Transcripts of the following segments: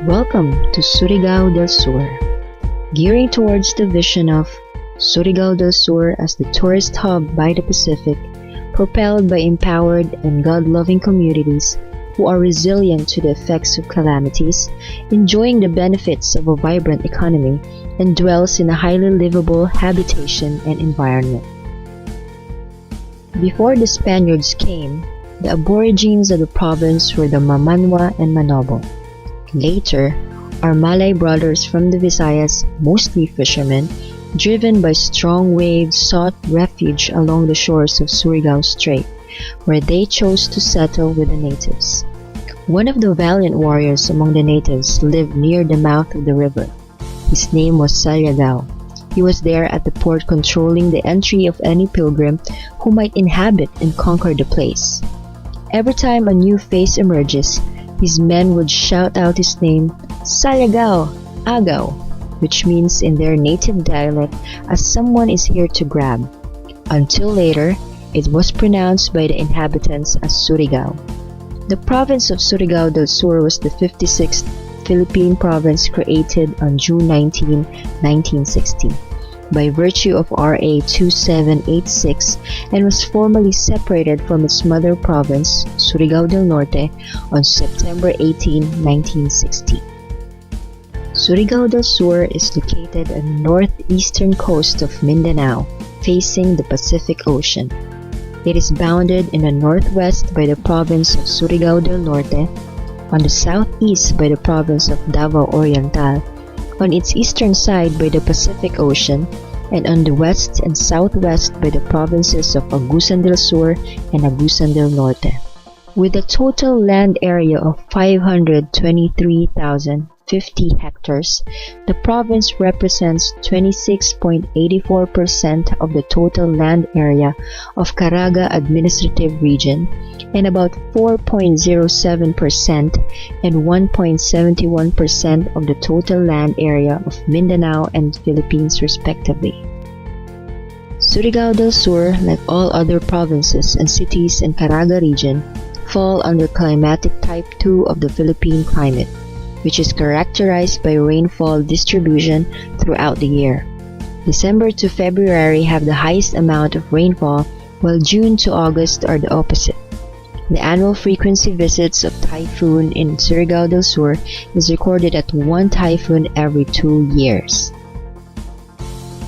Welcome to Surigao del Sur, gearing towards the vision of Surigao del Sur as the tourist hub by the Pacific, propelled by empowered and God-loving communities who are resilient to the effects of calamities, enjoying the benefits of a vibrant economy, and dwells in a highly livable habitation and environment. Before the Spaniards came, the Aborigines of the province were the Mamanwa and Manobo. Later, our Malay brothers from the Visayas, mostly fishermen, driven by strong waves, sought refuge along the shores of Surigao Strait, where they chose to settle with the natives. One of the valiant warriors among the natives lived near the mouth of the river. His name was Salyagao. He was there at the port controlling the entry of any pilgrim who might inhabit and conquer the place. Every time a new face emerges, his men would shout out his name, Salyagao, Agaw, which means in their native dialect as someone is here to grab. Until later, it was pronounced by the inhabitants as Surigao. The province of Surigao del Sur was the 56th Philippine province created on June 19, 1960, by virtue of RA 2786 and was formally separated from its mother province, Surigao del Norte, on September 18, 1960. Surigao del Sur is located on the northeastern coast of Mindanao, facing the Pacific Ocean. It is bounded in the northwest by the province of Surigao del Norte, on the southeast by the province of Davao Oriental, on its eastern side by the Pacific Ocean, and on the west and southwest by the provinces of Agusan del Sur and Agusan del Norte. With a total land area of 523,050 hectares, the province represents 26.84% of the total land area of Caraga Administrative Region and about 4.07% and 1.71% of the total land area of Mindanao and Philippines respectively. Surigao del Sur, like all other provinces and cities in Caraga region, fall under climatic type 2 of the Philippine climate, which is characterized by rainfall distribution throughout the year. December to February have the highest amount of rainfall, while June to August are the opposite. The annual frequency visits of typhoon in Surigao del Sur is recorded at one typhoon every 2 years.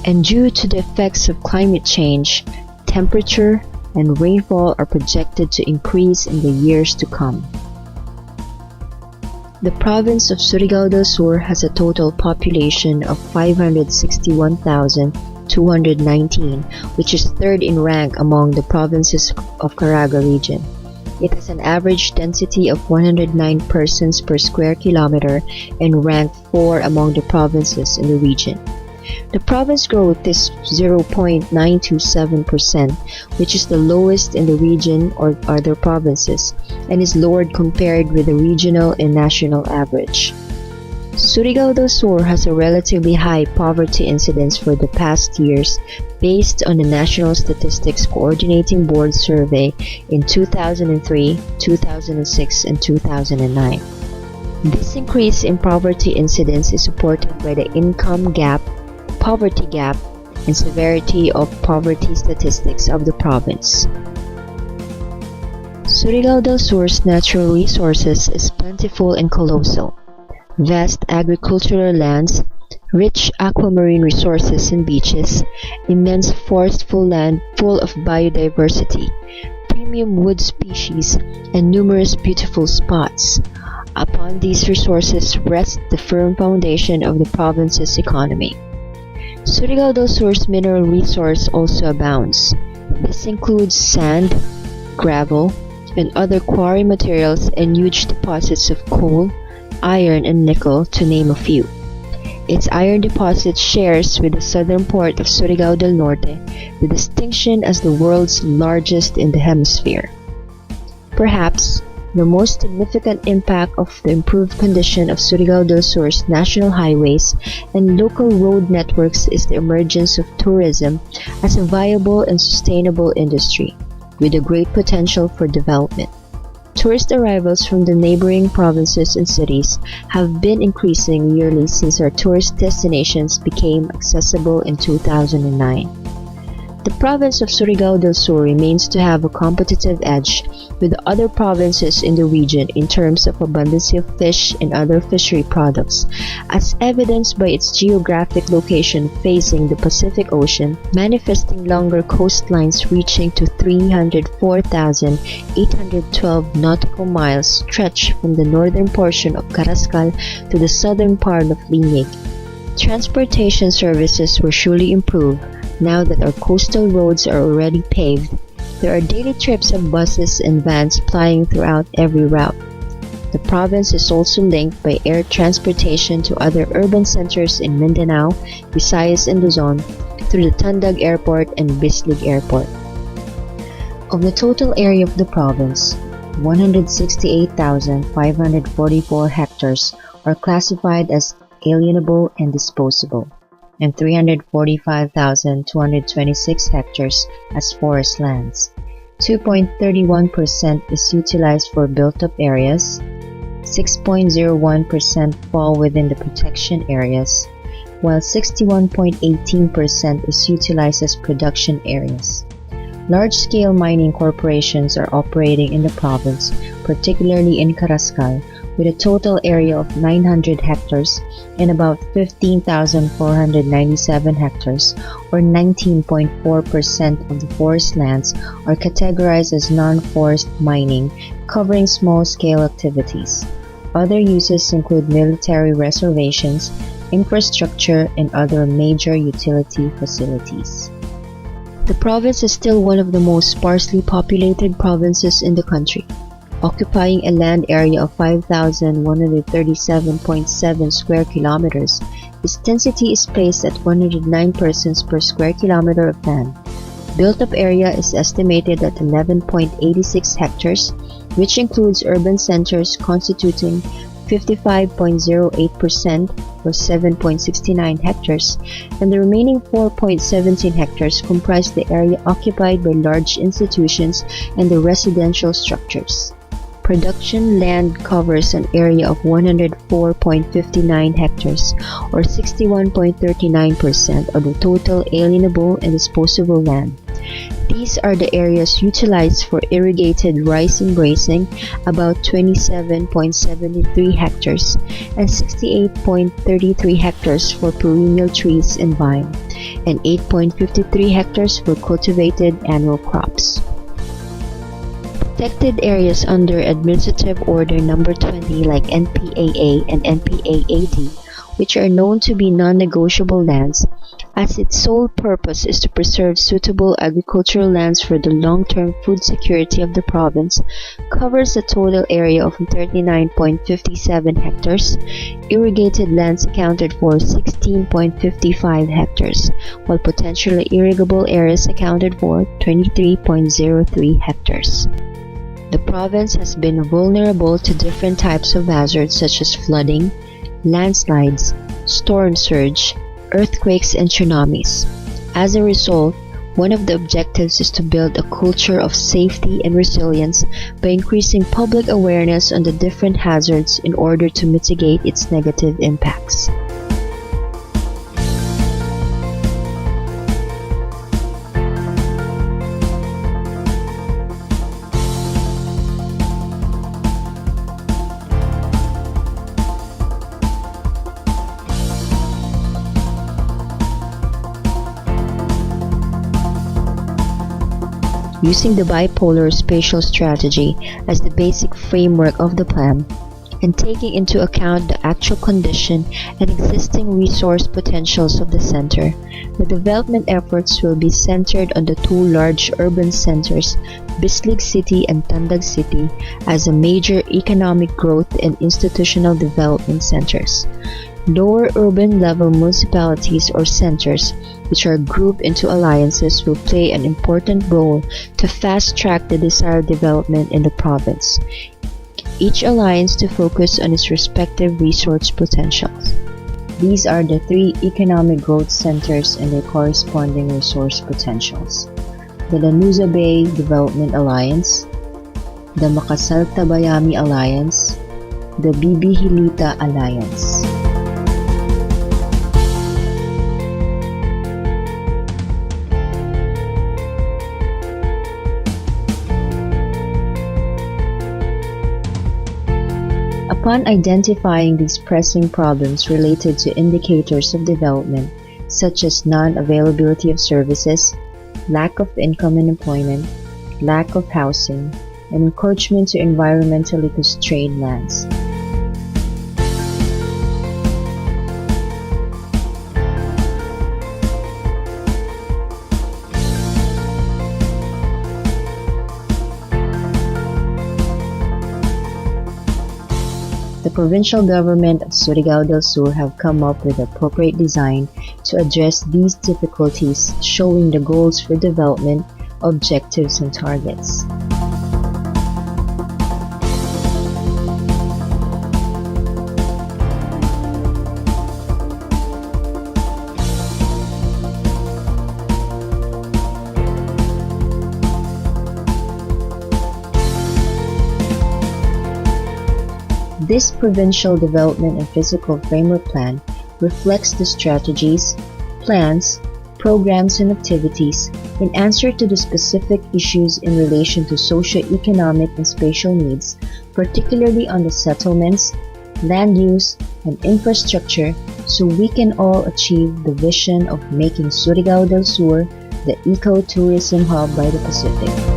And due to the effects of climate change, temperature and rainfall are projected to increase in the years to come. The province of Surigao del Sur has a total population of 561,219, which is third in rank among the provinces of Caraga region. It has an average density of 109 persons per square kilometer and ranked 4 among the provinces in the region. The province growth is 0.927%, which is the lowest in the region or other provinces, and is lowered compared with the regional and national average. Surigao del Sur has a relatively high poverty incidence for the past years based on the National Statistics Coordinating Board survey in 2003, 2006, and 2009. This increase in poverty incidence is supported by the income gap, poverty gap, and severity of poverty statistics of the province. Surigao del Sur's natural resources is plentiful and colossal. Vast agricultural lands, rich aquamarine resources and beaches, immense forestful land full of biodiversity, premium wood species, and numerous beautiful spots. Upon these resources rests the firm foundation of the province's economy. Surigao del Sur's mineral resource also abounds. This includes sand, gravel, and other quarry materials and huge deposits of coal, iron, and nickel, to name a few. Its iron deposit shares with the southern port of Surigao del Norte the distinction as the world's largest in the hemisphere. Perhaps the most significant impact of the improved condition of Surigao del Sur's national highways and local road networks is the emergence of tourism as a viable and sustainable industry, with a great potential for development. Tourist arrivals from the neighboring provinces and cities have been increasing yearly since our tourist destinations became accessible in 2009. The province of Surigao del Sur remains to have a competitive edge with other provinces in the region in terms of abundance of fish and other fishery products, as evidenced by its geographic location facing the Pacific Ocean, manifesting longer coastlines reaching to 304,812 nautical miles stretched from the northern portion of Carrascal to the southern part of Linig. Transportation services were surely improved now that our coastal roads are already paved. There are daily trips of buses and vans plying throughout every route. The province is also linked by air transportation to other urban centers in Mindanao, Visayas and Luzon through the Tandag Airport and Bislig Airport. Of the total area of the province, 168,544 hectares are classified as alienable and disposable, and 345,226 hectares as forest lands. 2.31% is utilized for built-up areas, 6.01% fall within the protection areas, while 61.18% is utilized as production areas. Large-scale mining corporations are operating in the province, particularly in Carrascal, with a total area of 900 hectares and about 15,497 hectares, or 19.4% of the forest lands, are categorized as non-forest mining, covering small-scale activities. Other uses include military reservations, infrastructure, and other major utility facilities. The province is still one of the most sparsely populated provinces in the country, occupying a land area of 5,137.7 square kilometers. Its density is placed at 109 persons per square kilometer of land. Built-up area is estimated at 11.86 hectares, which includes urban centers constituting 55.08% or 7.69 hectares, and the remaining 4.17 hectares comprise the area occupied by large institutions and the residential structures. Production land covers an area of 104.59 hectares, or 61.39% of the total alienable and disposable land. These are the areas utilized for irrigated rice and grazing, about 27.73 hectares, and 68.33 hectares for perennial trees and vine, and 8.53 hectares for cultivated annual crops. Protected areas under Administrative Order No. 20 like NPAA and NPAAD, which are known to be non-negotiable lands, as its sole purpose is to preserve suitable agricultural lands for the long-term food security of the province, covers a total area of 39.57 hectares. Irrigated lands accounted for 16.55 hectares, while potentially irrigable areas accounted for 23.03 hectares. The province has been vulnerable to different types of hazards such as flooding, landslides, storm surge, earthquakes, and tsunamis. As a result, one of the objectives is to build a culture of safety and resilience by increasing public awareness on the different hazards in order to mitigate its negative impacts. Using the bipolar spatial strategy as the basic framework of the plan, and taking into account the actual condition and existing resource potentials of the center, the development efforts will be centered on the two large urban centers, Bislig City and Tandag City, as a major economic growth and institutional development centers. Lower urban level municipalities or centers, which are grouped into alliances, will play an important role to fast-track the desired development in the province, each alliance to focus on its respective resource potentials. These are the three economic growth centers and their corresponding resource potentials: the Lanuza Bay Development Alliance, the Makasaltabayami Alliance, the Bibihilita Alliance. Upon identifying these pressing problems related to indicators of development, such as non-availability of services, lack of income and employment, lack of housing, and encroachment to environmentally constrained lands. The provincial government of Surigao del Sur have come up with appropriate design to address these difficulties, showing the goals for development, objectives, and targets. This Provincial Development and Physical Framework Plan reflects the strategies, plans, programs, and activities in answer to the specific issues in relation to socio-economic and spatial needs, particularly on the settlements, land use, and infrastructure, so we can all achieve the vision of making Surigao del Sur the eco-tourism hub by the Pacific.